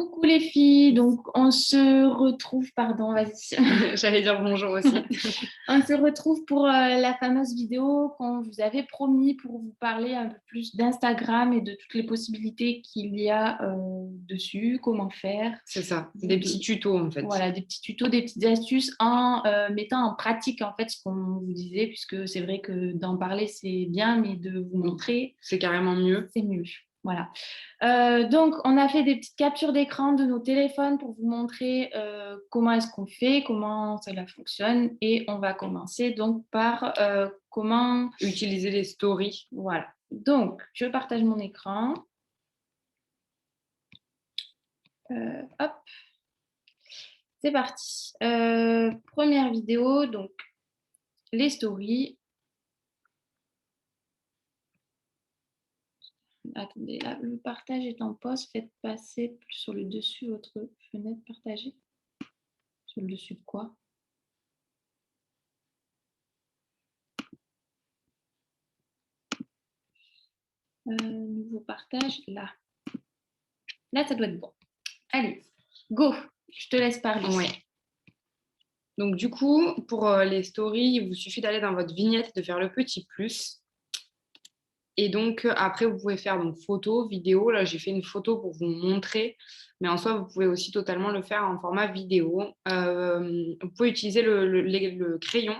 Coucou les filles, donc on se retrouve, pardon, vas-y. J'allais dire bonjour aussi. On se retrouve pour la fameuse vidéo qu'on vous avait promis pour vous parler un peu plus d'Instagram et de toutes les possibilités qu'il y a dessus, comment faire. C'est ça, des petits tutos en fait. Voilà, des petits tutos, des petites astuces en mettant en pratique en fait ce qu'on vous disait, puisque c'est vrai que d'en parler c'est bien, mais de vous montrer, c'est carrément mieux. C'est mieux. Voilà. Donc, on a fait des petites captures d'écran de nos téléphones pour vous montrer comment est-ce qu'on fait, comment cela fonctionne. Et on va commencer donc par comment utiliser les stories. Voilà. Donc, je partage mon écran. Hop. C'est parti. Première vidéo, donc les stories. Attendez, là, le partage est en pause. Faites passer sur le dessus votre fenêtre partagée. Sur le dessus de quoi? Nouveau partage, là. Là, ça doit être bon. Allez, go. Je te laisse parler. Ouais. Donc du coup, pour les stories, il vous suffit d'aller dans votre vignette, de faire le petit plus. Et donc, après, vous pouvez faire donc, photo, vidéo. Là, j'ai fait une photo pour vous montrer. Mais en soi, vous pouvez aussi totalement le faire en format vidéo. Vous pouvez utiliser le crayon.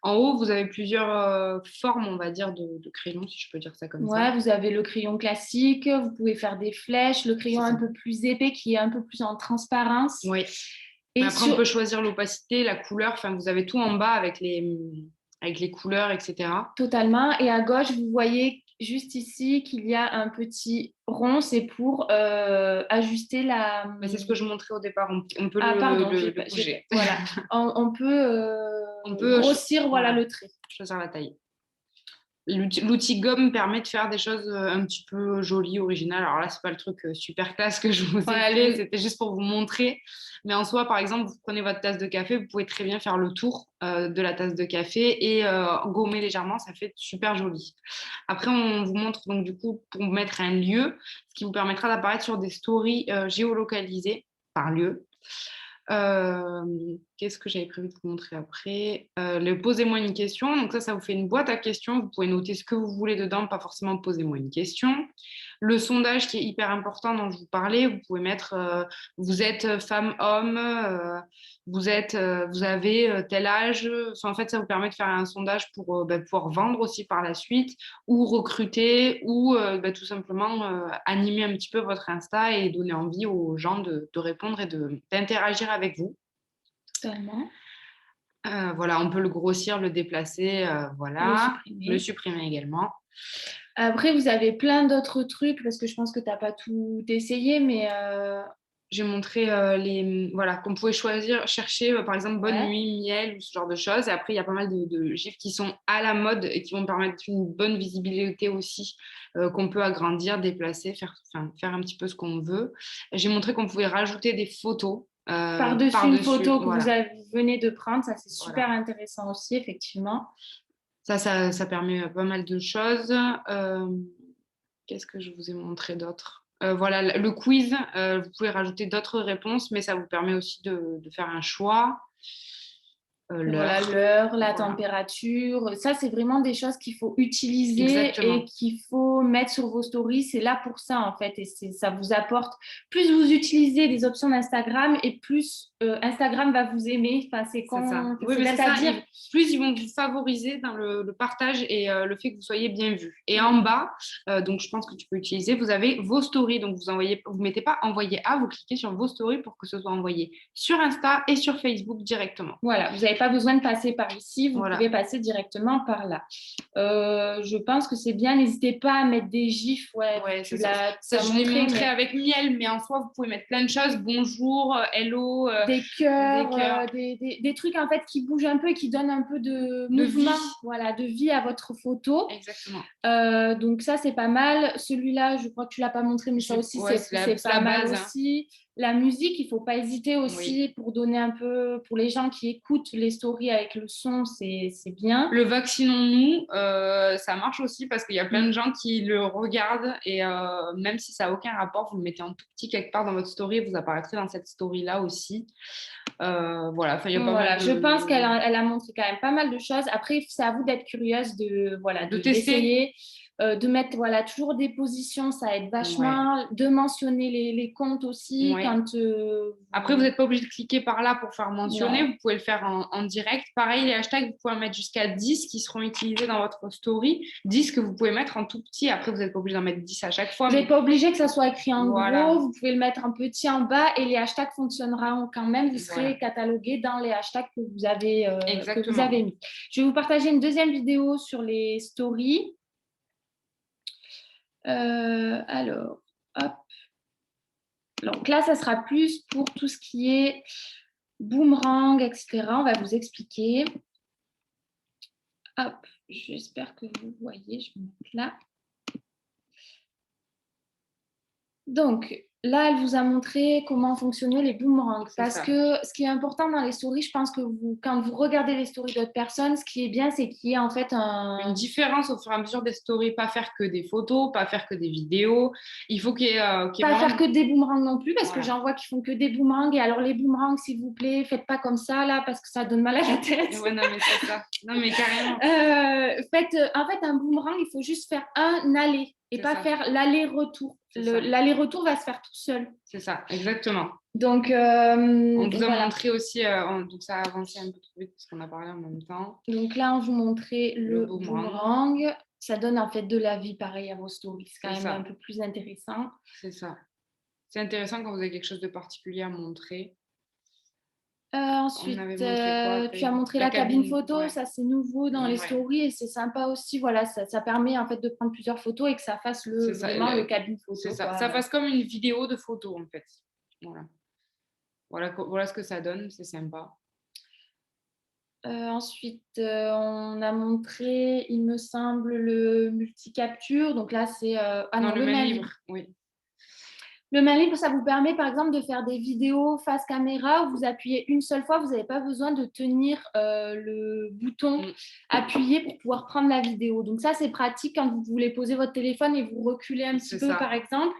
En haut, vous avez plusieurs formes, on va dire, de crayon, si je peux dire ça comme ça. Ouais, vous avez le crayon classique. Vous pouvez faire des flèches. Le crayon un peu plus épais qui est un peu plus en transparence. Oui. Et après, on peut choisir l'opacité, la couleur. Enfin, vous avez tout en bas avec les couleurs, etc. Totalement. Et à gauche, vous voyez juste ici qu'il y a un petit rond. C'est pour ajuster la... Mais c'est ce que je montrais au départ. On peut le bouger. Voilà. on peut grossir le trait. Choisir la taille. L'outil gomme permet de faire des choses un petit peu jolies, originales. Alors là, c'est pas le truc super classe que je vous ai fait, c'était juste pour vous montrer. Mais en soi, par exemple, vous prenez votre tasse de café, vous pouvez très bien faire le tour de la tasse de café et gommer légèrement, ça fait super joli. Après, on vous montre donc du coup pour mettre un lieu, ce qui vous permettra d'apparaître sur des stories géolocalisées par lieu. Qu'est-ce que j'avais prévu de vous montrer après? Le posez-moi une question. Donc ça vous fait une boîte à questions. Vous pouvez noter ce que vous voulez dedans, pas forcément posez-moi une question. Le sondage qui est hyper important dont je vous parlais, vous pouvez mettre vous êtes femme, homme, vous avez tel âge. Enfin, en fait, ça vous permet de faire un sondage pour pouvoir vendre aussi par la suite ou recruter ou tout simplement animer un petit peu votre Insta et donner envie aux gens de répondre et d'interagir avec vous. Totalement. Voilà, on peut le grossir, le déplacer, voilà. Le supprimer également. Après, vous avez plein d'autres trucs parce que je pense que tu n'as pas tout essayé, mais... J'ai montré voilà, qu'on pouvait chercher par exemple bonne nuit, miel ou ce genre de choses. Et après, il y a pas mal de gifs qui sont à la mode et qui vont permettre une bonne visibilité aussi, qu'on peut agrandir, déplacer, faire un petit peu ce qu'on veut. J'ai montré qu'on pouvait rajouter des photos. Par-dessus une photo que vous venez de prendre, ça c'est super intéressant aussi, effectivement. Ça permet pas mal de choses. Qu'est-ce que je vous ai montré d'autre? Voilà, le quiz, vous pouvez rajouter d'autres réponses, mais ça vous permet aussi de faire un choix. L'heure, la température. Ça, c'est vraiment des choses qu'il faut utiliser et qu'il faut mettre sur vos stories. C'est là pour ça, en fait. Et ça vous apporte. Plus vous utilisez les options d'Instagram et plus Instagram va vous aimer. Enfin, c'est quand... Oui, mais c'est-à-dire plus ils vont vous favoriser dans le partage et le fait que vous soyez bien vu. Et en bas, donc je pense que tu peux utiliser, vous avez vos stories. Donc vous mettez pas envoyer à, vous cliquez sur vos stories pour que ce soit envoyé sur Insta et sur Facebook directement. Voilà, vous n'avez pas besoin de passer par ici, vous pouvez passer directement par là. Je pense que c'est bien, n'hésitez pas à mettre des gifs. Ça, je l'ai montré avec miel, mais en soi, vous pouvez mettre plein de choses. Bonjour, hello. Des cœurs, des trucs en fait qui bougent un peu et qui donnent un peu de mouvement, de vie à votre photo. Exactement. Donc ça, c'est pas mal. Celui-là, je crois que tu ne l'as pas montré, mais ça aussi, c'est pas mal aussi. La musique, il ne faut pas hésiter aussi pour donner un peu, pour les gens qui écoutent les stories avec le son, c'est bien. Le vaccinons-nous, ça marche aussi parce qu'il y a plein de gens qui le regardent et même si ça n'a aucun rapport, vous le mettez en tout petit quelque part dans votre story et vous apparaîtrez dans cette story-là aussi. Voilà, il y a pas mal de... Je pense qu'elle a montré quand même pas mal de choses. Après, c'est à vous d'être curieuse d'essayer. De mettre toujours des positions, ça aide vachement, de mentionner les comptes aussi. Après, vous n'êtes pas obligé de cliquer par là pour faire mentionner, vous pouvez le faire en direct. Pareil, les hashtags, vous pouvez en mettre jusqu'à 10 qui seront utilisés dans votre story, 10 que vous pouvez mettre en tout petit. Après, vous n'êtes pas obligé d'en mettre 10 à chaque fois. Vous n'êtes pas obligé que ça soit écrit en gros, vous pouvez le mettre en petit en bas et les hashtags fonctionneront quand même, vous serez catalogué dans les hashtags que vous avez mis. Je vais vous partager une deuxième vidéo sur les stories. Alors, hop. Donc là, ça sera plus pour tout ce qui est boomerang, etc. On va vous expliquer. Hop, j'espère que vous voyez. Je vais mettre là. Donc, là, elle vous a montré comment fonctionnaient les boomerangs. Parce que ce qui est important dans les stories, je pense que quand vous regardez les stories d'autres personnes, ce qui est bien, c'est qu'il y ait en fait une différence au fur et à mesure des stories. Pas faire que des photos, pas faire que des vidéos. Il faut qu'il y ait pas faire que des boomerangs non plus, parce que j'en vois qui font que des boomerangs. Et alors, les boomerangs, s'il vous plaît, faites pas comme ça, là, parce que ça donne mal à la tête. Ouais, non, mais c'est ça. Non, mais carrément. En fait, un boomerang, il faut juste faire un aller et pas faire l'aller-retour. L'aller-retour va se faire tout seul. C'est ça, exactement. Donc, on vous a montré aussi, donc ça a avancé un peu trop vite parce qu'on a parlé en même temps. Donc là, on vous montrait le boomerang. Ça donne en fait de la vie pareil à vos stories. C'est quand même un peu plus intéressant. C'est ça. C'est intéressant quand vous avez quelque chose de particulier à montrer. Ensuite, tu as montré la cabine photo, ça c'est nouveau dans les stories et c'est sympa aussi. Voilà, ça permet en fait de prendre plusieurs photos et que ça fasse le cabine photo. C'est ça, ça fasse comme une vidéo de photo en fait. Voilà ce que ça donne, c'est sympa. Ensuite, on a montré, il me semble, le multi-capture. Donc là, c'est le main libre. Oui. Le main libre, ça vous permet par exemple de faire des vidéos face caméra où vous appuyez une seule fois, vous n'avez pas besoin de tenir le bouton appuyé pour pouvoir prendre la vidéo. Donc ça, c'est pratique quand vous voulez poser votre téléphone et vous reculez un petit peu, par exemple.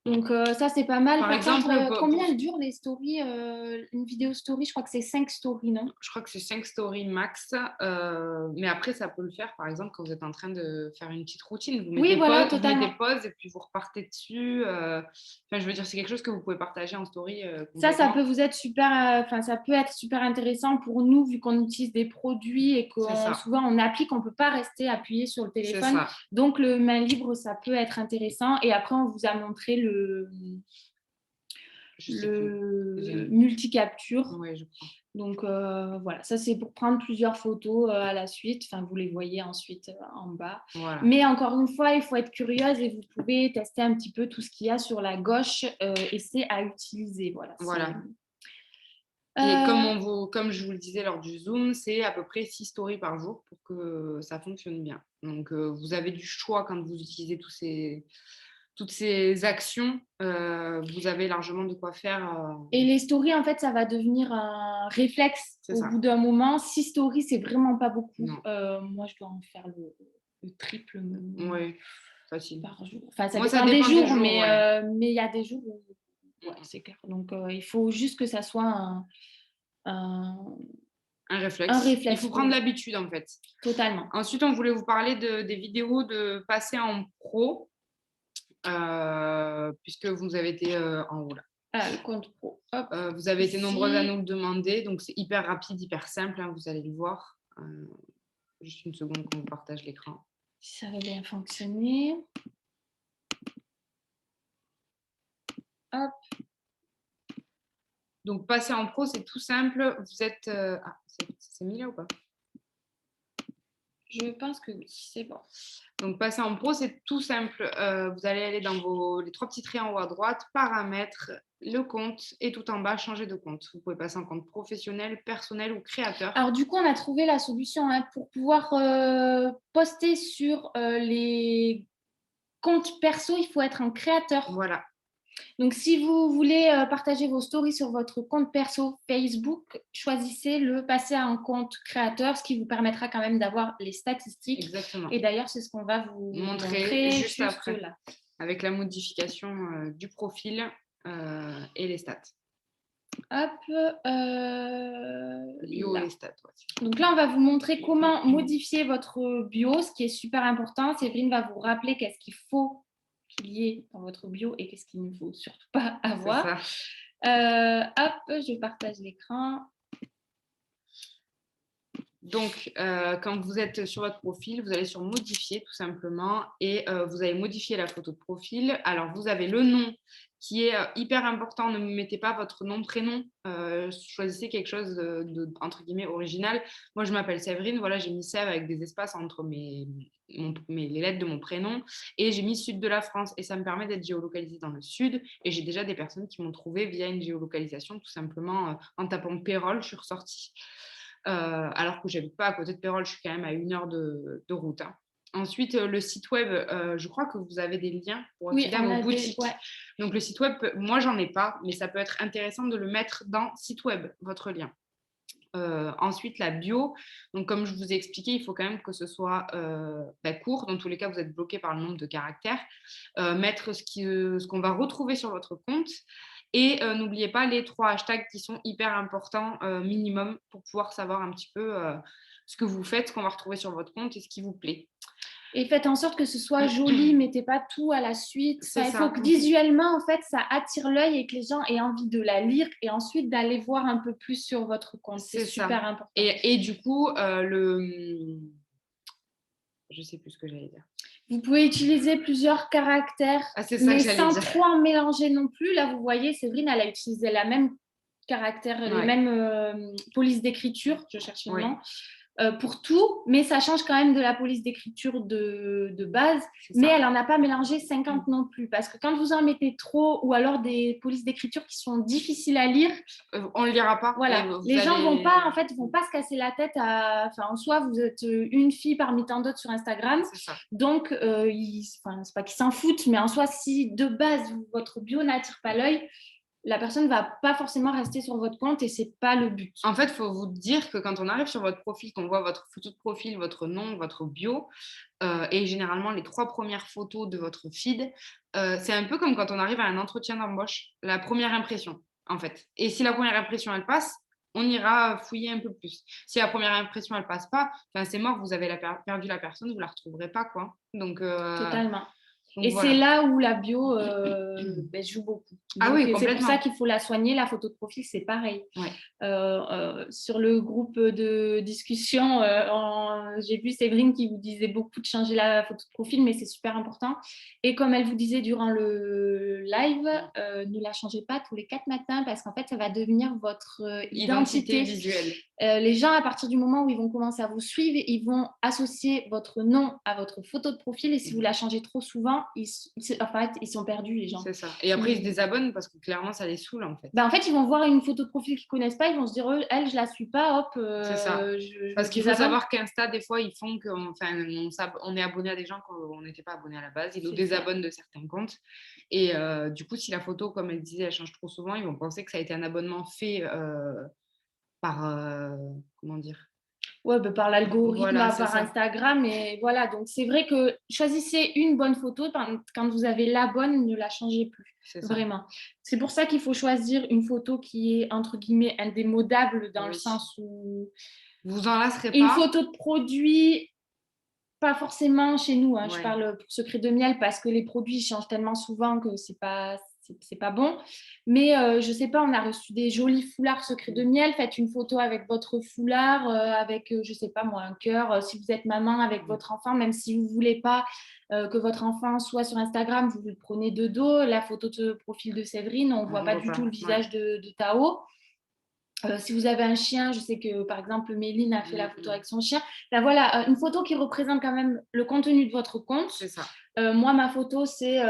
Donc ça, c'est pas mal. Par exemple, combien durent les stories une vidéo story, je crois que c'est 5 stories, non? Je crois que c'est 5 stories max. Mais après, ça peut le faire, par exemple, quand vous êtes en train de faire une petite routine. Vous mettez pause et puis vous repartez dessus. Je veux dire, c'est quelque chose que vous pouvez partager en story. Ça peut vous être super... ça peut être super intéressant pour nous, vu qu'on utilise des produits et que souvent on applique, on ne peut pas rester appuyé sur le téléphone. Donc, le main libre, ça peut être intéressant. Et après, on vous a montré le multi-capture. Ouais, je crois. Donc voilà, ça c'est pour prendre plusieurs photos à la suite. Enfin, vous les voyez ensuite en bas. Voilà. Mais encore une fois, il faut être curieuse et vous pouvez tester un petit peu tout ce qu'il y a sur la gauche et c'est à utiliser. Voilà. Et comme je vous le disais lors du Zoom, c'est à peu près 6 stories par jour pour que ça fonctionne bien. Donc, vous avez du choix quand vous utilisez toutes ces actions, vous avez largement de quoi faire. Et les stories, en fait, ça va devenir un réflexe au bout d'un moment. 6 stories, c'est vraiment pas beaucoup. Moi, je dois en faire le triple facile. Par jour. Enfin, ça dépend des jours, mais il y a des jours où c'est clair. Donc, il faut juste que ça soit un réflexe. Il faut prendre l'habitude, en fait. Totalement. Ensuite, on voulait vous parler des vidéos de passer en pro. Puisque vous avez été en haut là. Le compte pro. Vous avez été nombreuses à nous le demander, donc c'est hyper rapide, hyper simple, vous allez le voir. Juste une seconde qu'on vous partage l'écran. Si ça va bien fonctionner. Hop. Donc passer en pro, c'est tout simple. Vous êtes... c'est mis là ou pas? Je pense que oui, c'est bon. Donc, passer en pro, c'est tout simple. Vous allez aller dans les 3 petits traits en haut à droite, paramètres, le compte et tout en bas, changer de compte. Vous pouvez passer en compte professionnel, personnel ou créateur. Alors, du coup, on a trouvé la solution pour pouvoir poster sur les comptes perso, il faut être un créateur. Voilà. Donc, si vous voulez partager vos stories sur votre compte perso Facebook, choisissez le passer à un compte créateur, ce qui vous permettra quand même d'avoir les statistiques. Exactement. Et d'ailleurs, c'est ce qu'on va vous montrer juste après, là. Avec la modification du profil et les stats. Hop, bio là. et stats. Ouais. Donc là, on va vous montrer comment modifier votre bio, ce qui est super important. Séverine va vous rappeler qu'est-ce qu'il faut qu'il y ait dans votre bio et qu'est-ce qu'il ne faut surtout pas avoir. Hop, je partage l'écran. Donc, quand vous êtes sur votre profil, vous allez sur modifier tout simplement et vous allez modifier la photo de profil. Alors, vous avez le nom qui est hyper important. Ne mettez pas votre nom, prénom. Choisissez quelque chose de entre guillemets original. Moi, je m'appelle Séverine. Voilà, j'ai mis Sèvres avec des espaces entre les lettres de mon prénom et j'ai mis sud de la France et ça me permet d'être géolocalisée dans le sud et j'ai déjà des personnes qui m'ont trouvé via une géolocalisation tout simplement en tapant Pérols, je suis ressortie. Alors que j'habite pas à côté de Pérols, je suis quand même à 1 heure de route. Hein. Ensuite, le site web, je crois que vous avez des liens pour accéder à vos boutiques. Ouais. Donc, le site web, moi, j'en ai pas, mais ça peut être intéressant de le mettre dans site web, votre lien. Ensuite, la bio. Donc, comme je vous ai expliqué, il faut quand même que ce soit court. Dans tous les cas, vous êtes bloqué par le nombre de caractères. Mettre ce qu'on va retrouver sur votre compte. Et n'oubliez pas les 3 hashtags qui sont hyper importants minimum pour pouvoir savoir un petit peu ce que vous faites, ce qu'on va retrouver sur votre compte et ce qui vous plaît. Et faites en sorte que ce soit joli, mettez pas tout à la suite. Il faut que visuellement, en fait, ça attire l'œil et que les gens aient envie de la lire et ensuite d'aller voir un peu plus sur votre compte. C'est super important. Et du coup, je sais plus ce que j'allais dire. Vous pouvez utiliser plusieurs caractères, mais sans trop en mélanger non plus. Là, vous voyez, Séverine, elle a utilisé la même caractère, les mêmes polices d'écriture, je cherche le nom, pour tout, mais ça change quand même de la police d'écriture de base, mais elle n'en a pas mélangé 50 non plus, parce que quand vous en mettez trop, ou alors des polices d'écriture qui sont difficiles à lire, on ne lira pas. Voilà, les gens vont pas se casser la tête en soi, vous êtes une fille parmi tant d'autres sur Instagram, donc c'est pas qu'ils s'en foutent, mais en soi, si de base, votre bio n'attire pas l'œil, la personne ne va pas forcément rester sur votre compte et c'est pas le but. En fait, il faut vous dire que quand on arrive sur votre profil, qu'on voit votre photo de profil, votre nom, votre bio, et généralement les 3 premières photos de votre feed, c'est un peu comme quand on arrive à un entretien d'embauche, la première impression, en fait. Et si la première impression, elle passe, on ira fouiller un peu plus. Si la première impression, elle passe pas, c'est mort, vous avez perdu la personne, vous la retrouverez pas, quoi. Donc, totalement. Et voilà. C'est là où la bio joue beaucoup. Ah oui, c'est pour ça qu'il faut la soigner. La photo de profil, c'est pareil. Ouais. Sur le groupe de discussion, j'ai vu Séverine qui vous disait beaucoup de changer la photo de profil, mais c'est super important. Et comme elle vous disait durant le live, ne la changez pas tous les 4 matins parce qu'en fait, ça va devenir votre identité visuelle. Les gens, à partir du moment où ils vont commencer à vous suivre, ils vont associer votre nom à votre photo de profil et si vous la changez trop souvent, ils sont perdus, les gens. C'est ça. Et après, ils se désabonnent parce que clairement, ça les saoule, en fait. En fait, ils vont voir une photo de profil qu'ils ne connaissent pas, ils vont se dire, elle, je ne la suis pas, hop. C'est ça. Parce qu'il faut savoir qu'Insta, des fois, ils font on est abonné à des gens qu'on n'était pas abonné à la base. Ils nous désabonnent de certains comptes. Et du coup, si la photo, comme elle disait, elle change trop souvent, ils vont penser que ça a été un abonnement fait par... comment dire ? Ouais, par l'algorithme, par Instagram. Et voilà, donc c'est vrai que choisissez une bonne photo. Quand vous avez la bonne, ne la changez plus. Vraiment. C'est pour ça qu'il faut choisir une photo qui est, entre guillemets, indémodable dans le sens où... Vous en lasserez pas. Une photo de produit, pas forcément chez nous. Je parle pour Secret de Miel parce que les produits changent tellement souvent que c'est pas bon. Mais je sais pas, on a reçu des jolis foulards Secret de Miel. Faites une photo avec votre foulard, avec, je sais pas moi, un cœur. Si vous êtes maman avec votre enfant, même si vous voulez pas que votre enfant soit sur Instagram, vous le prenez de dos. La photo de profil de Séverine, on voit pas du tout le visage de Tao. Si vous avez un chien, je sais que par exemple Méline a fait la photo avec son chien. Voilà, une photo qui représente quand même le contenu de votre compte. C'est ça. Moi, ma photo, c'est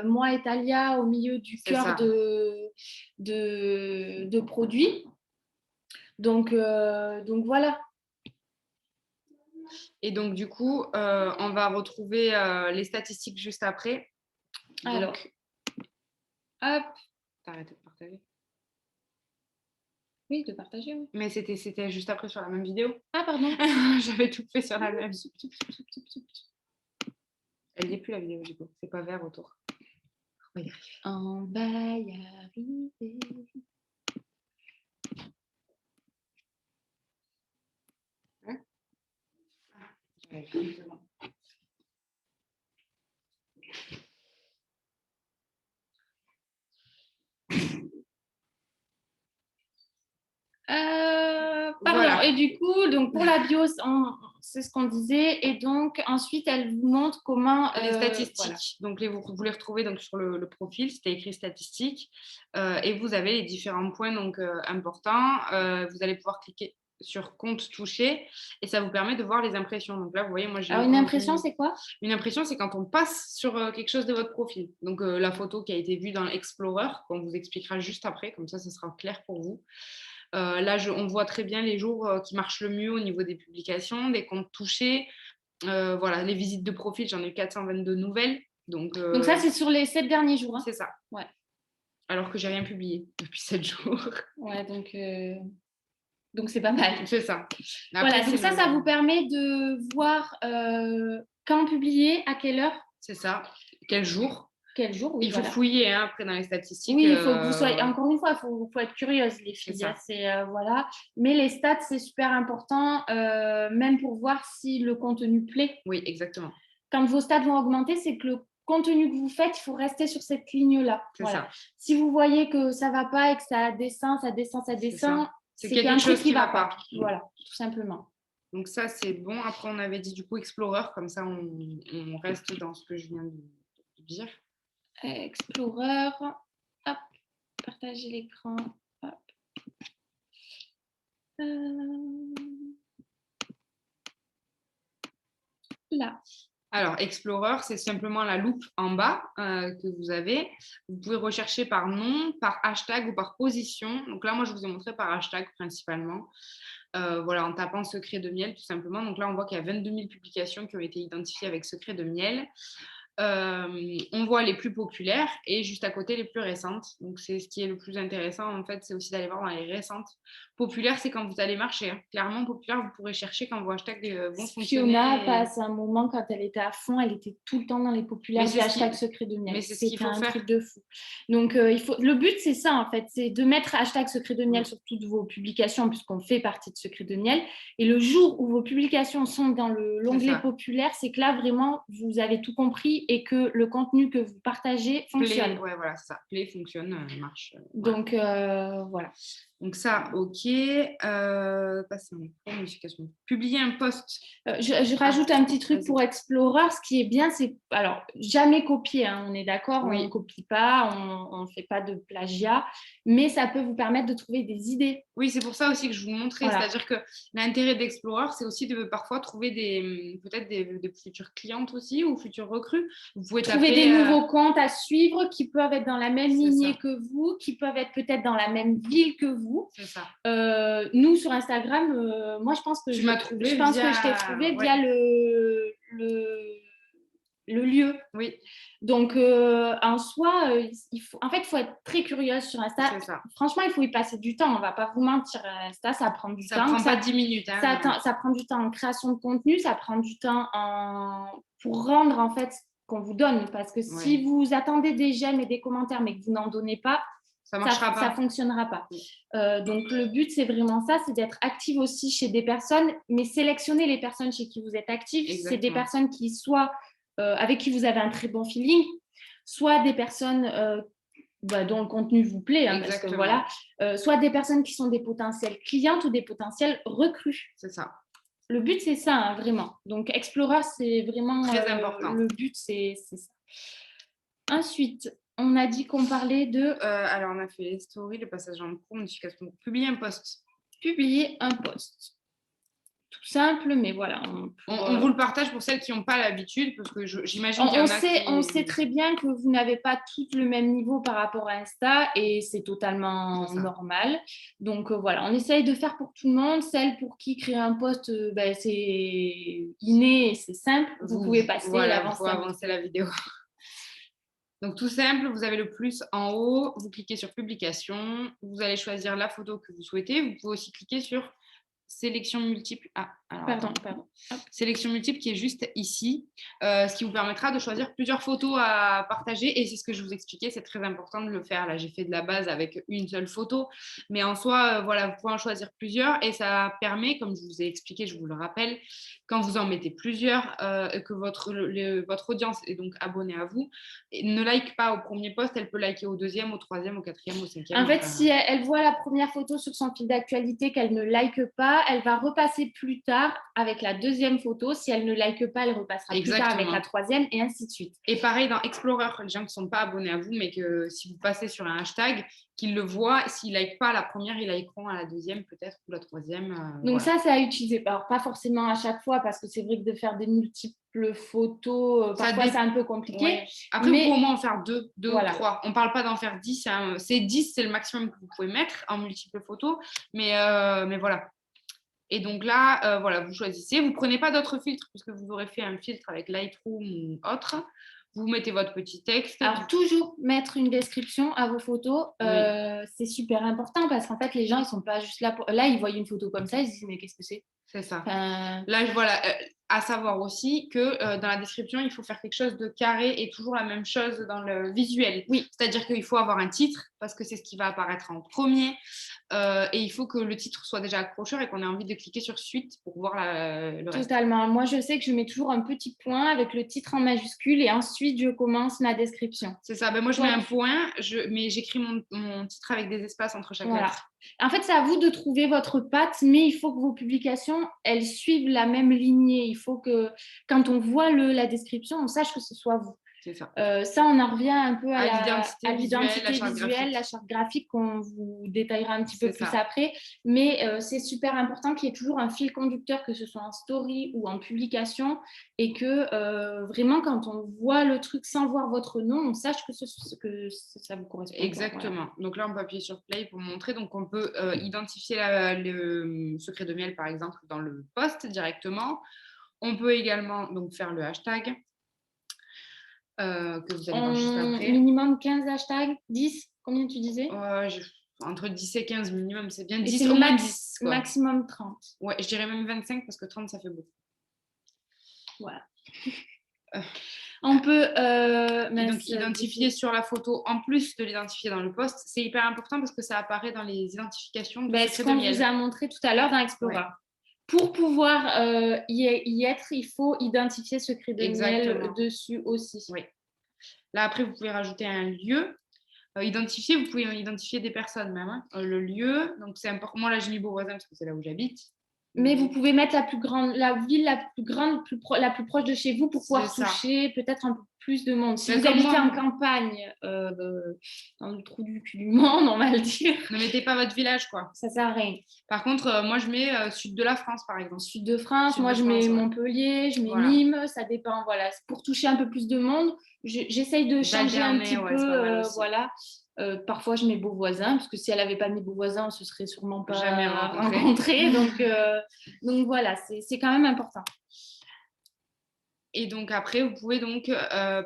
moi et Talia au milieu du cœur de produits. Donc voilà. Et donc du coup, on va retrouver les statistiques juste après. Alors. Hop. T'as arrêté de partager. Oui, de partager, oui. Mais c'était juste après sur la même vidéo. Ah, pardon. J'avais tout fait sur la même. Elle n'y est plus la vidéo, du coup. C'est pas vert autour. On va y arriver. On va y arriver. Hein? Ouais, Pardon. voilà. Et du coup, donc pour la bio, c'est ce qu'on disait. Et donc, ensuite, elle vous montre comment... les statistiques. Voilà. Donc, vous les retrouvez donc, sur le profil. C'était écrit statistiques. Et vous avez les différents points donc, importants. Vous allez pouvoir cliquer sur compte touché et ça vous permet de voir les impressions. Donc là, vous voyez, moi, j'ai... Alors, une impression, c'est quoi? Une impression, c'est quand on passe sur quelque chose de votre profil. Donc, la photo qui a été vue dans l'Explorer, qu'on vous expliquera juste après. Comme ça sera clair pour vous. Là, on voit très bien les jours qui marchent le mieux au niveau des publications, des comptes touchés. Voilà, les visites de profil, j'en ai eu 422 nouvelles. Donc ça, c'est sur les 7 derniers jours. Hein. C'est ça. Ouais. Alors que j'ai rien publié depuis 7 jours. Ouais, donc c'est pas mal. C'est ça. Après, voilà, donc ça vous permet de voir quand publier, à quelle heure. C'est ça. Quel jour. Quel jour, oui, il faut fouiller hein, après dans les statistiques. Oui, il faut que vous soyez. Encore une fois, il faut être curieuse, les filles. Voilà. Mais les stats, c'est super important, même pour voir si le contenu plaît. Oui, exactement. Quand vos stats vont augmenter, c'est que le contenu que vous faites, il faut rester sur cette ligne-là. Voilà. Si vous voyez que ça ne va pas et que ça descend, c'est qu'il y a un truc qui ne va pas. Voilà, tout simplement. Donc ça, c'est bon. Après, on avait dit du coup Explorer, comme ça, on reste dans ce que je viens de dire. Explorer, hop, partager l'écran, hop. Là. Alors, Explorer, c'est simplement la loupe en bas que vous avez. Vous pouvez rechercher par nom, par hashtag ou par position. Donc là, moi, je vous ai montré par hashtag principalement. Voilà, en tapant secret de miel, tout simplement. Donc là, on voit qu'il y a 22 000 publications qui ont été identifiées avec secret de miel. On voit les plus populaires et juste à côté les plus récentes. Donc c'est ce qui est le plus intéressant en fait, c'est aussi d'aller voir dans les récentes. Populaire, c'est quand vous allez marcher. Hein. Clairement, populaire, vous pourrez chercher quand vos hashtags vont fonctionner. Fiona passe un moment quand elle était à fond, elle était tout le temps dans les populaires du hashtag secret de miel. Mais c'est ce qu'il faut faire. Truc de fou. Donc le but c'est ça en fait, c'est de mettre hashtag secret de miel sur toutes vos publications puisqu'on fait partie de secret de miel. Et le jour où vos publications sont dans l'onglet populaire, c'est que là vraiment vous avez tout compris et que le contenu que vous partagez fonctionne. Play, ouais, voilà, c'est ça. Play fonctionne, marche. Donc, voilà. Donc ça, OK. Passer en modification. Publier un post. Je rajoute un petit truc pour Explorer. Ce qui est bien, c'est... Alors, jamais copier, hein, on est d'accord, on ne copie pas, on ne fait pas de plagiat, mais ça peut vous permettre de trouver des idées. Oui, c'est pour ça aussi que je vous montrais. Voilà. C'est-à-dire que l'intérêt d'Explorer, c'est aussi de parfois trouver peut-être des futures clientes aussi ou futures recrues. Vous pouvez trouver des nouveaux comptes à suivre qui peuvent être dans la même lignée que vous, qui peuvent être peut-être dans la même ville que vous. C'est ça. Nous, sur Instagram, moi, je pense que je t'ai trouvé via le lieu. Oui. Donc, en soi, il faut être très curieuse sur Insta. C'est ça. Franchement, il faut y passer du temps. On ne va pas vous mentir. Insta, ça prend du temps. Ça prend pas 10 minutes. Hein, ça prend du temps en création de contenu. Ça prend du temps pour rendre, en fait, ce qu'on vous donne. Parce que si vous attendez des j'aime et des commentaires, mais que vous n'en donnez pas, ça ne fonctionnera pas. Donc, le but, c'est vraiment ça, c'est d'être active aussi chez des personnes, mais sélectionner les personnes chez qui vous êtes active. C'est des personnes qui soit avec qui vous avez un très bon feeling, soit des personnes dont le contenu vous plaît, hein, parce que voilà, soit des personnes qui sont des potentiels clientes ou des potentiels recrues. C'est ça. Le but, c'est ça, hein, vraiment. Donc, Explorer, c'est vraiment très important. Le but, c'est ça. Ensuite, on a dit qu'on parlait de... alors, on a fait les stories, le passage en cours, modification. Publier un post. Publier un post. Tout simple, mais voilà. On vous le partage pour celles qui n'ont pas l'habitude, parce que j'imagine qu'il y en a on sait très bien que vous n'avez pas tous le même niveau par rapport à Insta, et c'est totalement normal. Donc voilà, on essaye de faire pour tout le monde. Celles pour qui créer un post, c'est inné et c'est simple. Vous pouvez passer avancer la vidéo. Donc, tout simple, vous avez le plus en haut, vous cliquez sur publication, vous allez choisir la photo que vous souhaitez. Vous pouvez aussi cliquer sur sélection multiple. Ah, alors, Pardon. sélection multiple qui est juste ici, ce qui vous permettra de choisir plusieurs photos à partager. Et c'est ce que je vous expliquais, c'est très important de le faire. Là, j'ai fait de la base avec une seule photo, mais en soi, voilà, vous pouvez en choisir plusieurs et ça permet, comme je vous ai expliqué, je vous le rappelle, quand vous en mettez plusieurs, que votre audience est donc abonnée à vous, ne like pas au premier post, elle peut liker au deuxième, au troisième, au quatrième, au cinquième. En fait, si elle voit la première photo sur son fil d'actualité qu'elle ne like pas, elle va repasser plus tard avec la deuxième photo. Si elle ne like pas, elle repassera plus tard avec la troisième et ainsi de suite. Et pareil dans Explorer, les gens qui ne sont pas abonnés à vous, mais que si vous passez sur un hashtag, qu'ils le voient, s'ils ne like pas à la première, ils likeront à la deuxième peut-être ou la troisième. Donc ça, c'est à utiliser. Alors, pas forcément à chaque fois, parce que c'est vrai que de faire des multiples photos, parfois c'est un peu compliqué. Ouais. Après, vous pouvez au moins en faire deux voilà. ou trois. On ne parle pas d'en faire 10. C'est 10, c'est le maximum que vous pouvez mettre en multiples photos. Mais voilà. Et donc là, voilà, vous choisissez. Vous ne prenez pas d'autres filtres, puisque vous aurez fait un filtre avec Lightroom ou autre. Vous mettez votre petit texte. Alors, toujours mettre une description à vos photos, c'est super important parce qu'en fait, les gens, ils ne sont pas juste là pour... Là, ils voient une photo comme ça, ils se disent, mais qu'est-ce que c'est? C'est ça. Là, voilà, à savoir aussi que dans la description, il faut faire quelque chose de carré et toujours la même chose dans le visuel. Oui. C'est-à-dire qu'il faut avoir un titre parce que c'est ce qui va apparaître en premier. Et il faut que le titre soit déjà accrocheur et qu'on ait envie de cliquer sur suite pour voir le reste. Totalement. Moi, je sais que je mets toujours un petit point avec le titre en majuscule et ensuite, je commence ma description. C'est ça. Ben, moi, je mets un point, mais j'écris mon titre avec des espaces entre chaque lettre. En fait, c'est à vous de trouver votre patte, mais il faut que vos publications, elles suivent la même lignée. Il faut que, quand on voit la description, on sache que ce soit vous. C'est ça. Ça, on en revient un peu à l'identité visuelle, la charte graphique qu'on vous détaillera un petit peu plus après. Mais c'est super important qu'il y ait toujours un fil conducteur, que ce soit en story ou en publication, et que vraiment, quand on voit le truc sans voir votre nom, on sache que ça vous correspond. Exactement. Voilà. Donc là, on peut appuyer sur play pour montrer. Donc, on peut identifier le secret de miel, par exemple, dans le post directement. On peut également donc faire le hashtag. Que vous allez voir juste après. Minimum 15 hashtags, 10, combien tu disais? Entre 10 et 15 minimum, c'est bien. 10 au moins 10. Quoi. Maximum 30. Ouais, je dirais même 25 parce que 30, ça fait beaucoup. Voilà. On peut donc identifier sur la photo, en plus de l'identifier dans le post, c'est hyper important parce que ça apparaît dans les identifications de ce qu'on vous a montré tout à l'heure dans Explorer. Ouais. Pour pouvoir y être, il faut identifier secret de miel dessus aussi. Oui. Là, après, vous pouvez rajouter un lieu. Vous pouvez identifier des personnes même. Hein. Le lieu, donc c'est important. Moi, là, j'ai mis Beauvoisin parce que c'est là où j'habite. Mais vous pouvez mettre la ville la plus grande, la plus proche de chez vous pour pouvoir toucher peut-être un peu plus de monde. Si vous habitez en campagne, dans le trou du cul du monde, on va le dire. Ne mettez pas votre village, quoi. Ça sert à rien. Par contre, moi, je mets sud de la France, par exemple. Sud de France, je mets Montpellier, je mets Nîmes, ça dépend. Voilà. Pour toucher un peu plus de monde, j'essaye de changer un petit peu. Voilà. Parfois, je mets Beauvoisin, parce que si elle n'avait pas mis Beauvoisin, on ne se serait sûrement pas jamais rencontrés. Donc voilà, c'est quand même important. Et donc après, vous pouvez donc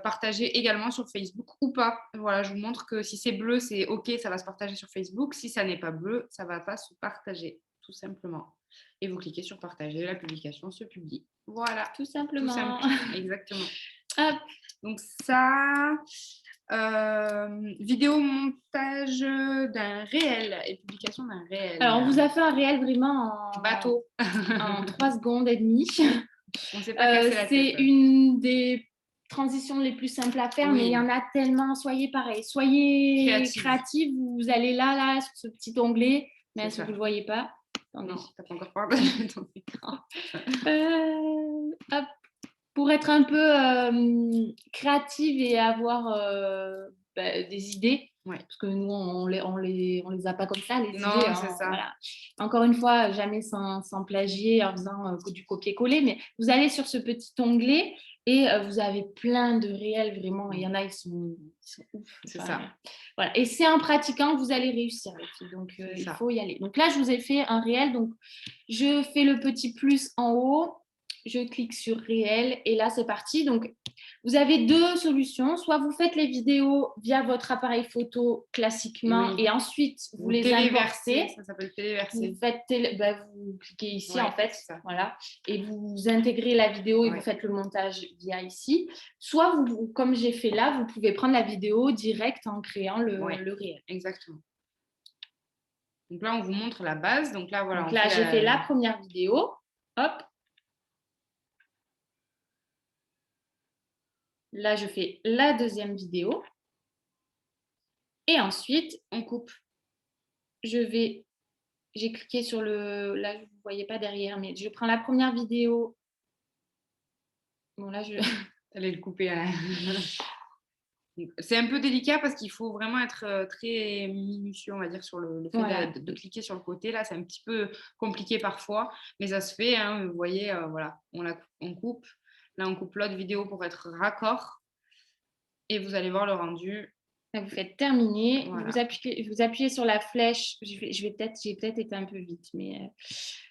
partager également sur Facebook ou pas. Voilà, je vous montre que si c'est bleu, c'est OK, ça va se partager sur Facebook. Si ça n'est pas bleu, ça ne va pas se partager, tout simplement. Et vous cliquez sur partager, la publication se publie. Voilà. Tout simplement. Tout simple. Exactement. Hop. Donc ça... vidéo montage d'un réel et publication d'un réel. Alors, on vous a fait un réel vraiment en bateau en 3 secondes et demie. On sait pas c'est une des transitions les plus simples à faire, mais il y en a tellement. Soyez pareil, soyez créatifs. Vous allez là sur ce petit onglet, mais si vous ne le voyez pas. Non, tu n'as pas encore partagé ton écran. Hop. Pour être un peu créative et avoir des idées, parce que nous, on les a pas comme ça, les idées. C'est ça. Voilà. Encore une fois, jamais sans plagier en faisant du copier-coller, mais vous allez sur ce petit onglet et vous avez plein de réels, vraiment. Il y en a, ils sont ouf. C'est ça. Voilà. Et c'est en pratiquant que vous allez réussir, les filles. Donc, il faut y aller. Donc là, je vous ai fait un réel. Donc, je fais le petit plus en haut. je clique sur réel et là, c'est parti. Donc, vous avez deux solutions. Soit vous faites les vidéos via votre appareil photo classiquement et ensuite vous les importez. Ça s'appelle téléverser. Vous cliquez ici en fait, voilà, et vous intégrez la vidéo et vous faites le montage via ici. Soit, comme j'ai fait là, vous pouvez prendre la vidéo direct en créant le réel. Exactement. Donc là, on vous montre la base. Donc là, voilà. Donc là, j'ai fait la première vidéo. Hop. Là, je fais la deuxième vidéo. Et ensuite, on coupe. J'ai cliqué sur le... Là, vous ne voyez pas derrière, mais je prends la première vidéo. Bon, là, je... Allez le couper. C'est un peu délicat parce qu'il faut vraiment être très minutieux, on va dire, sur le fait de cliquer sur le côté. Là, c'est un petit peu compliqué parfois, mais ça se fait. Hein, vous voyez, voilà, on coupe. Là, on coupe l'autre vidéo pour être raccord. Et vous allez voir le rendu. Là, vous faites terminer. Voilà. Vous appuyez sur la flèche. J'ai peut-être été un peu vite, mais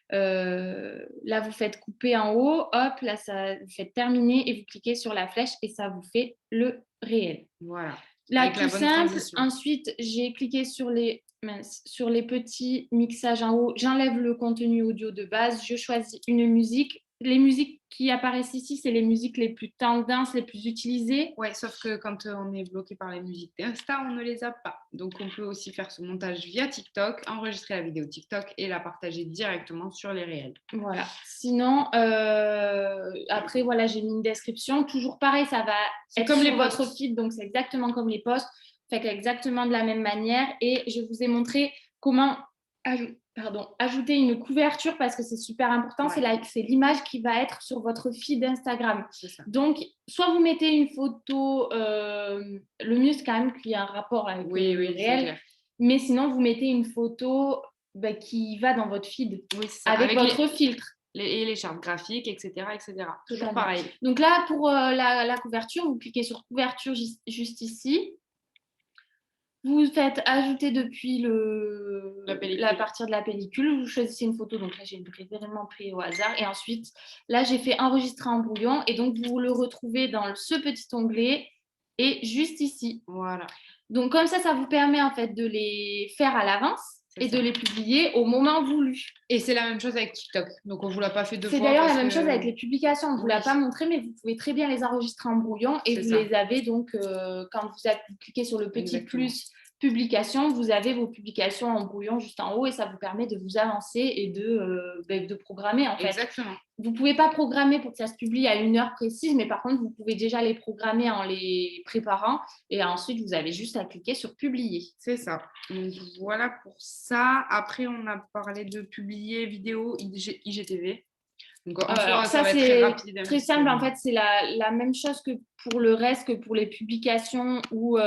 là, vous faites couper en haut. Hop, là, vous faites terminer et vous cliquez sur la flèche et ça vous fait le réel. Voilà. Là, tout simple. Ensuite, j'ai cliqué sur les petits mixages en haut. J'enlève le contenu audio de base. Je choisis une musique. Les musiques qui apparaissent ici, c'est les musiques les plus tendances, les plus utilisées. Ouais, sauf que quand on est bloqué par les musiques d'Insta, on ne les a pas. Donc, on peut aussi faire ce montage via TikTok, enregistrer la vidéo TikTok et la partager directement sur les réels. Voilà. Sinon, après, voilà, j'ai mis une description. Toujours pareil, ça va être comme sur votre feed, donc c'est exactement comme les posts. Fait exactement de la même manière. Et je vous ai montré comment ajouter une couverture parce que c'est super important. C'est l'image qui va être sur votre feed Instagram. Donc, soit vous mettez une photo, le mieux c'est quand même qu'il y ait un rapport avec le réel, mais sinon vous mettez une photo qui va dans votre feed avec votre filtre. Et les chartes graphiques, etc. Toujours pareil. Donc là, pour la couverture, vous cliquez sur couverture juste ici. Vous faites ajouter depuis la partie de la pellicule. Vous choisissez une photo. Donc là, j'ai vraiment pris au hasard. Et ensuite, là, j'ai fait enregistrer en brouillon. Et donc, vous le retrouvez dans ce petit onglet et juste ici. Voilà. Donc, comme ça vous permet en fait de les faire à l'avance et de les publier au moment voulu. Et c'est la même chose avec TikTok. Donc, on ne vous l'a pas fait deux fois. C'est d'ailleurs la même chose avec les publications. On ne vous l'a pas montré, mais vous pouvez très bien les enregistrer en brouillon et vous les avez donc quand vous cliquez sur le petit plus publication, vous avez vos publications en brouillon juste en haut et ça vous permet de vous avancer et de programmer en fait. Exactement. Vous ne pouvez pas programmer pour que ça se publie à une heure précise, mais par contre, vous pouvez déjà les programmer en les préparant et ensuite, vous avez juste à cliquer sur publier. C'est ça. Donc, voilà pour ça. Après, on a parlé de publier vidéo IGTV. Donc, ça va être très rapide. Très simple. En fait, c'est la même chose que pour le reste, que pour les publications ou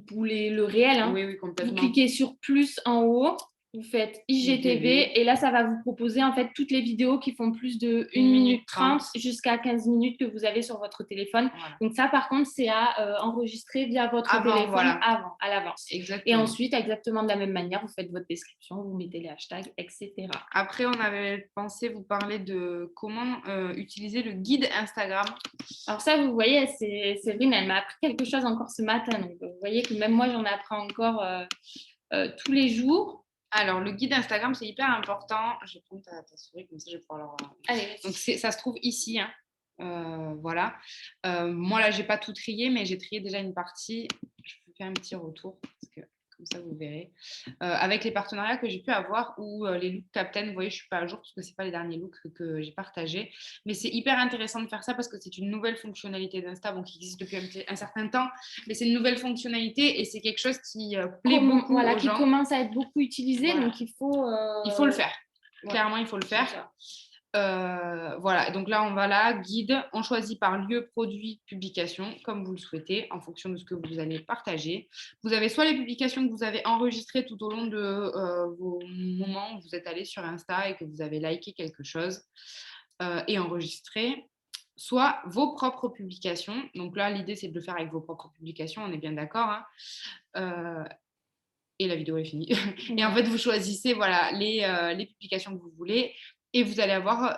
pour le réel. Hein. Oui, complètement. Vous cliquez sur plus en haut. Vous faites IGTV et là, ça va vous proposer en fait toutes les vidéos qui font plus de 1 minute 30 jusqu'à 15 minutes que vous avez sur votre téléphone. Voilà. Donc ça, par contre, c'est à enregistrer via votre téléphone à l'avance. Et ensuite, exactement de la même manière, vous faites votre description, vous mettez les hashtags, etc. Après, on avait pensé vous parler de comment utiliser le guide Instagram. Alors ça, vous voyez, Séverine, elle m'a appris quelque chose encore ce matin. Donc, vous voyez que même moi, j'en apprends encore tous les jours. Alors, le guide Instagram, c'est hyper important. Je vais prendre ta souris, comme ça, je vais pouvoir leur... Allez. Donc, ça se trouve ici. Hein. Voilà. Moi, là, je n'ai pas tout trié, mais j'ai trié déjà une partie. Je vous fais un petit retour, parce que comme ça, vous verrez. Avec les partenariats que j'ai pu avoir ou les looks Captain, vous voyez, je ne suis pas à jour, parce que ce n'est pas les derniers looks que j'ai partagés. Mais c'est hyper intéressant de faire ça, parce que c'est une nouvelle fonctionnalité d'Insta, qui existe depuis un certain temps. Mais c'est une nouvelle fonctionnalité et c'est quelque chose qui plaît beaucoup aux gens. Qui commence à être beaucoup utilisé, donc il faut le faire. Clairement, il faut le faire. Voilà, donc là, on va là, guide, on choisit par lieu, produit, publication, comme vous le souhaitez, en fonction de ce que vous allez partager. Vous avez soit les publications que vous avez enregistrées tout au long de vos moments où vous êtes allé sur Insta et que vous avez liké quelque chose et enregistré, soit vos propres publications. Donc là, l'idée, c'est de le faire avec vos propres publications, on est bien d'accord. Hein. et la vidéo est finie. Et en fait, vous choisissez voilà, les publications que vous voulez et vous allez avoir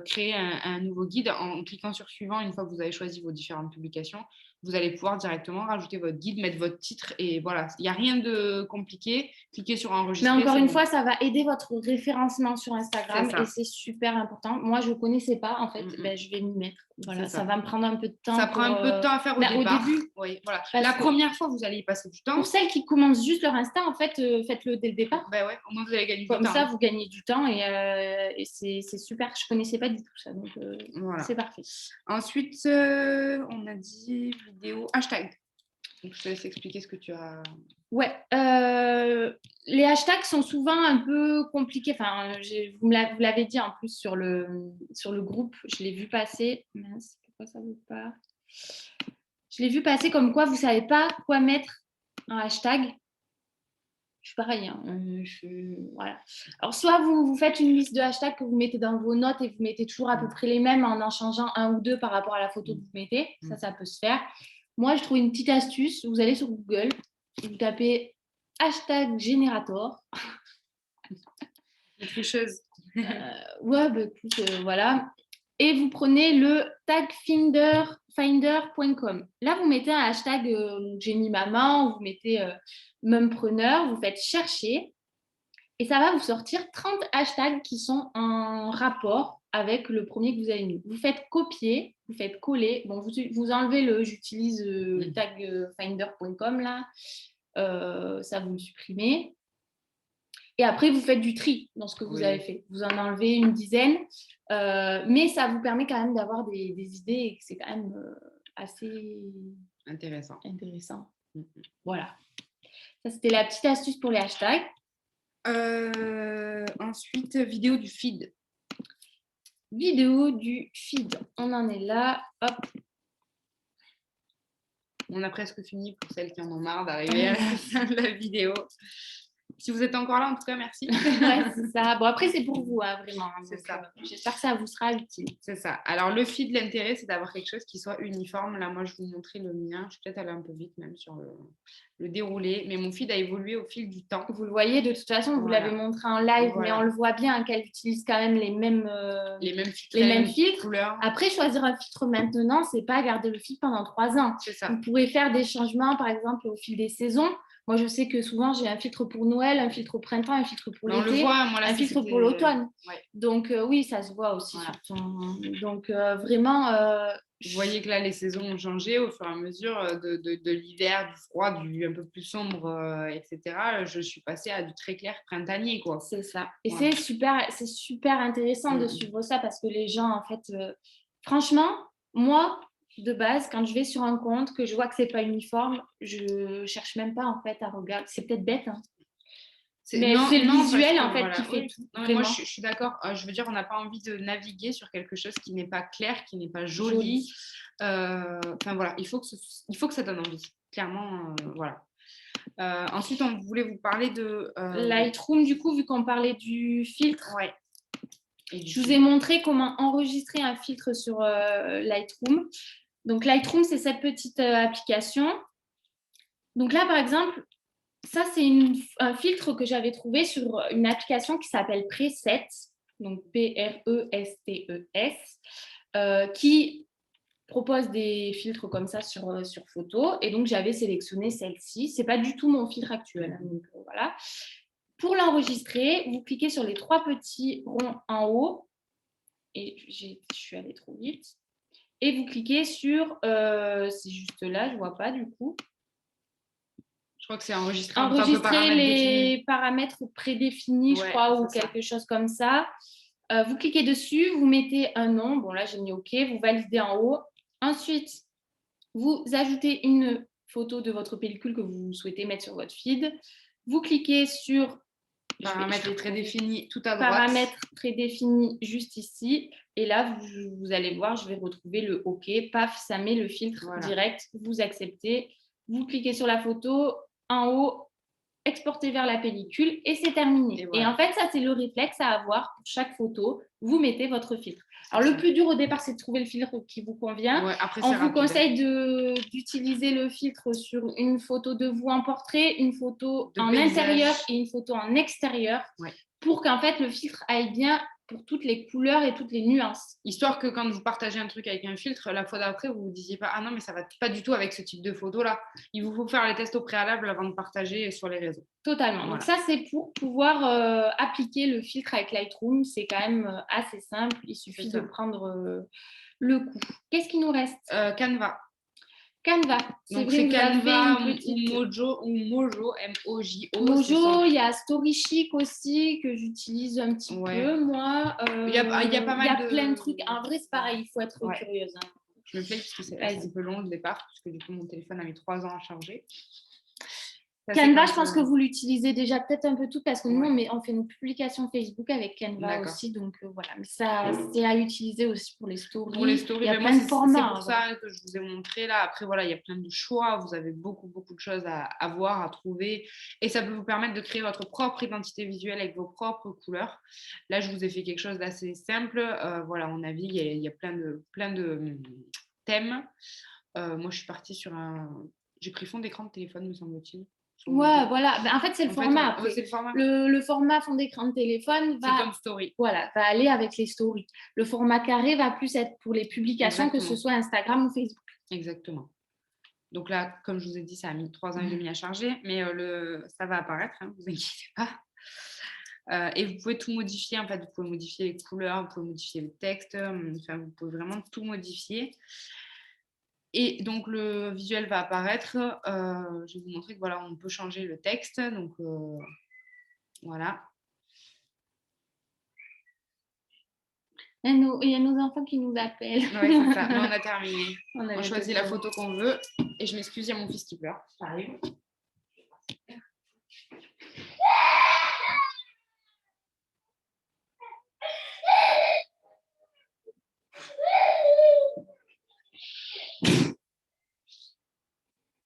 créé un nouveau guide en cliquant sur suivant. Une fois que vous avez choisi vos différentes publications, vous allez pouvoir directement rajouter votre guide, mettre votre titre et voilà. Il n'y a rien de compliqué. Cliquez sur enregistrer. Mais encore une fois, ça va aider votre référencement sur Instagram et c'est super important. Moi, je ne connaissais pas, en fait, je vais m'y mettre. Voilà, ça va me prendre un peu de temps. Ça prend un peu de temps à faire au début. Oui, voilà. La première fois, vous allez y passer du temps. Pour celles qui commencent juste leur Insta, en fait, faites-le dès le départ. Ben ouais, au moins vous allez gagner du temps. Comme ça, vous gagnez du temps et c'est super. Je ne connaissais pas du tout ça, donc voilà. C'est parfait. Ensuite, on a dit vidéo, hashtag. Donc, je te laisse expliquer ce que tu as... Ouais, les hashtags sont souvent un peu compliqués. Enfin, vous l'avez dit en plus sur le groupe, je l'ai vu passer. Mince, pourquoi ça ne veut pas? Je l'ai vu passer comme quoi vous ne savez pas quoi mettre en hashtag. Je suis pareil. Hein. Voilà. Alors, soit vous faites une liste de hashtags que vous mettez dans vos notes et vous mettez toujours à peu près les mêmes en changeant un ou deux par rapport à la photo que vous mettez. Ça peut se faire. Moi, je trouve une petite astuce. Vous allez sur Google, vous tapez hashtag générateur. Une tricheuse. Ouais, écoute, voilà. Et vous prenez le tag finder.com. Là, vous mettez un hashtag j'ai mis maman, vous mettez mumpreneur, vous faites chercher et ça va vous sortir 30 hashtags qui sont en rapport avec le premier que vous avez mis. Vous faites copier, vous faites coller. Bon, vous enlevez j'utilise tag finder.com là. Ça, vous le supprimez. Et après, vous faites du tri dans ce que vous avez fait. Vous en enlevez une dizaine, mais ça vous permet quand même d'avoir des idées et que c'est quand même assez intéressant. Voilà. Ça, c'était la petite astuce pour les hashtags. Ensuite, vidéo du feed. Vidéo du feed. On en est là. Hop. On a presque fini pour celles qui en ont marre d'arriver à la fin de la vidéo. Si vous êtes encore là, en tout cas, merci. Ouais, c'est ça. Bon, après, c'est pour vous, hein, vraiment. C'est ça. J'espère que ça vous sera utile. C'est ça. Alors, le feed, l'intérêt, c'est d'avoir quelque chose qui soit uniforme. Là, moi, je vais vous montrer le mien. Je vais peut-être aller un peu vite même sur le déroulé. Mais mon feed a évolué au fil du temps. Vous le voyez, de toute façon, vous l'avez montré en live, mais on le voit bien qu'elle utilise quand même les mêmes filtres. Couleurs. Après, choisir un filtre maintenant, c'est pas garder le feed pendant 3 ans. C'est ça. Vous pouvez faire des changements, par exemple, au fil des saisons. Moi, je sais que souvent, j'ai un filtre pour Noël, un filtre au printemps, un filtre pour l'été, un filtre pour l'automne. Ouais. Donc, oui, ça se voit aussi. Voilà. Donc, vraiment... Vous voyez que là, les saisons ont changé au fur et à mesure de l'hiver, du froid, du un peu plus sombre, etc. Je suis passée à du très clair printanier, quoi. C'est ça. Et c'est super intéressant de suivre ça parce que les gens, en fait... franchement, moi... de base, quand je vais sur un compte, que je vois que c'est pas uniforme, je cherche même pas en fait à regarder. C'est peut-être bête, hein. Mais c'est le visuel en fait qui fait tout. Non, moi, je suis d'accord. Je veux dire, on n'a pas envie de naviguer sur quelque chose qui n'est pas clair, qui n'est pas joli. Enfin voilà, il faut que ça donne envie. Clairement, voilà. Ensuite, on voulait vous parler de Lightroom. Du coup, vu qu'on parlait du filtre. Ouais. Je vous ai montré comment enregistrer un filtre sur Lightroom. Donc, Lightroom, c'est cette petite application. Donc là, par exemple, ça, c'est un filtre que j'avais trouvé sur une application qui s'appelle Preset, donc P-R-E-S-T-E-S, qui propose des filtres comme ça sur photo. Et donc, j'avais sélectionné celle-ci. Ce n'est pas du tout mon filtre actuel. Donc, voilà. Pour l'enregistrer, vous cliquez sur les 3 petits ronds en haut. Et je suis allée trop vite. Et vous cliquez sur... c'est juste là, je ne vois pas du coup. Je crois que c'est enregistrer les paramètres prédéfinis, je crois, ou quelque chose comme ça. Vous cliquez dessus, vous mettez un nom. Bon, là, j'ai mis OK. Vous validez en haut. Ensuite, vous ajoutez une photo de votre pellicule que vous souhaitez mettre sur votre feed. Vous cliquez sur paramètres prédéfinis tout à droite. Paramètres prédéfinis juste ici. Et là, vous allez voir, je vais retrouver le OK. Paf, ça met le filtre direct. Vous acceptez. Vous cliquez sur la photo. En haut, exporter vers la pellicule et c'est terminé. Et en fait, ça, c'est le réflexe à avoir pour chaque photo. Vous mettez votre filtre. Alors, le plus dur au départ, c'est de trouver le filtre qui vous convient. Après, on vous conseille d'utiliser le filtre sur une photo de vous en portrait, une photo en intérieur et une photo en extérieur pour qu'en fait, le filtre aille bien pour toutes les couleurs et toutes les nuances. Histoire que quand vous partagez un truc avec un filtre, la fois d'après, vous ne vous disiez pas « Ah non, mais ça ne va pas du tout avec ce type de photo-là ». Il vous faut faire les tests au préalable avant de partager sur les réseaux. Totalement. Voilà. Donc ça, c'est pour pouvoir appliquer le filtre avec Lightroom. C'est quand même assez simple. Il suffit de prendre le coup. Qu'est-ce qu'il nous reste? Canva. Canva. Donc c'est Canva ou Mojo, M-O-J-O. Mojo, il y a Storychic aussi que j'utilise un petit peu, moi. Il y a pas mal de... plein de trucs. En vrai, c'est pareil, il faut être curieuse. Hein. Je me plais parce que c'est un peu long au départ, parce que du coup, mon téléphone a mis 3 ans à charger. Ça, Canva, je pense que vous l'utilisez déjà peut-être un peu tout parce que nous, on fait nos publications Facebook avec Canva aussi. Donc voilà, mais ça, c'est à utiliser aussi pour les stories. Pour les stories, il y a plein de formats. C'est pour ça que je vous ai montré là. Après, voilà, il y a plein de choix. Vous avez beaucoup de choses à voir, à trouver. Et ça peut vous permettre de créer votre propre identité visuelle avec vos propres couleurs. Là, je vous ai fait quelque chose d'assez simple. Voilà, on navigue. Il y a plein de thèmes. Moi, je suis partie sur j'ai pris fond d'écran de téléphone, me semble-t-il. Ouais, voilà. En fait, c'est le format. C'est le format. Le format fond d'écran de téléphone c'est comme story. Voilà, va aller avec les stories. Le format carré va plus être pour les publications, que ce soit Instagram ou Facebook. Exactement. Donc là, comme je vous ai dit, ça a mis 3 ans et demi à charger, mais ça va apparaître, hein, vous inquiétez pas. Et vous pouvez tout modifier, en fait, vous pouvez modifier les couleurs, vous pouvez modifier le texte, enfin, vous pouvez vraiment tout modifier. Et donc, le visuel va apparaître. Je vais vous montrer que voilà, on peut changer le texte. Donc, voilà. Il y a nos enfants qui nous appellent. Oui, c'est ça. Mais on a terminé. On choisit la photo qu'on veut. Et je m'excuse, il y a mon fils qui pleure. Ça arrive.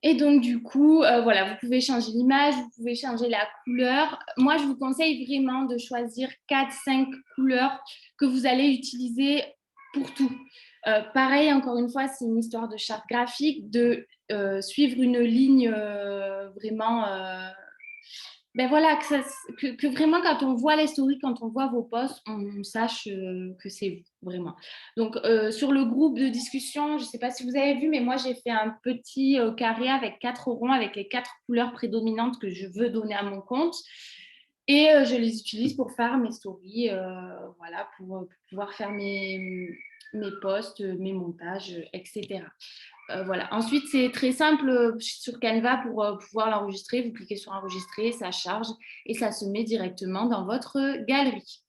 Et donc, du coup, voilà, vous pouvez changer l'image, vous pouvez changer la couleur. Moi, je vous conseille vraiment de choisir 4-5 couleurs que vous allez utiliser pour tout. Pareil, encore une fois, c'est une histoire de charte graphique, de suivre une ligne vraiment... Ben voilà, que vraiment, quand on voit les stories, quand on voit vos posts, on sache que c'est vous, vraiment. Donc, sur le groupe de discussion, je ne sais pas si vous avez vu, mais moi, j'ai fait un petit carré avec 4 ronds, avec les 4 couleurs prédominantes que je veux donner à mon compte. Et je les utilise pour faire mes stories, voilà, pour pouvoir faire mes posts, mes montages, etc. Voilà. Ensuite, c'est très simple sur Canva pour pouvoir l'enregistrer. Vous cliquez sur enregistrer, ça charge et ça se met directement dans votre galerie.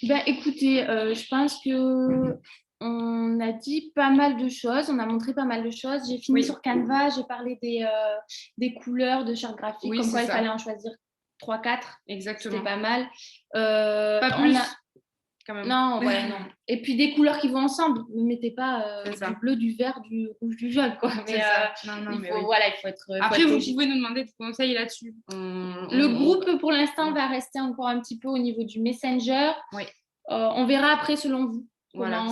Ben, écoutez, je pense qu'on a dit pas mal de choses, on a montré pas mal de choses. J'ai fini sur Canva, j'ai parlé des couleurs de charte graphique, comme quoi il fallait en choisir 3-4. Exactement. C'était pas mal. Pas plus. Quand même. Non, ouais, non. Et puis des couleurs qui vont ensemble. Ne mettez pas du bleu, du vert, du rouge, du jaune, quoi. Mais, voilà, il faut être. Après, vous pouvez nous demander des conseils là-dessus. Le groupe, pour l'instant, va rester encore un petit peu au niveau du Messenger. Oui. On verra après selon vous. Voilà,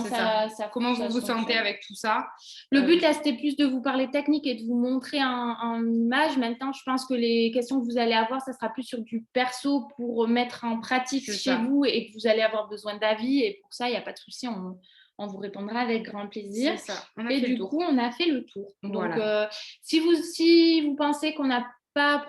comment vous vous sentez avec tout ça. Le but, là, c'était plus de vous parler technique et de vous montrer en image. Maintenant, je pense que les questions que vous allez avoir, ça sera plus sur du perso pour mettre en pratique chez vous et que vous allez avoir besoin d'avis. Et pour ça, il n'y a pas de souci, on vous répondra avec grand plaisir. C'est ça. Et du coup, on a fait le tour. Voilà. Donc, si vous pensez qu'on n'a pas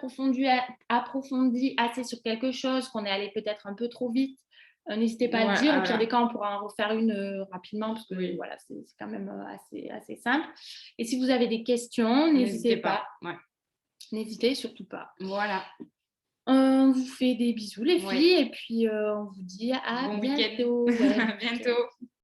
approfondi assez sur quelque chose, qu'on est allé peut-être un peu trop vite, n'hésitez pas à le dire. Au pire des cas, on pourra en refaire une rapidement parce que voilà, c'est quand même assez simple. Et si vous avez des questions, n'hésitez pas. N'hésitez surtout pas. Voilà. On vous fait des bisous, les filles, et puis on vous dit à bientôt. À bientôt.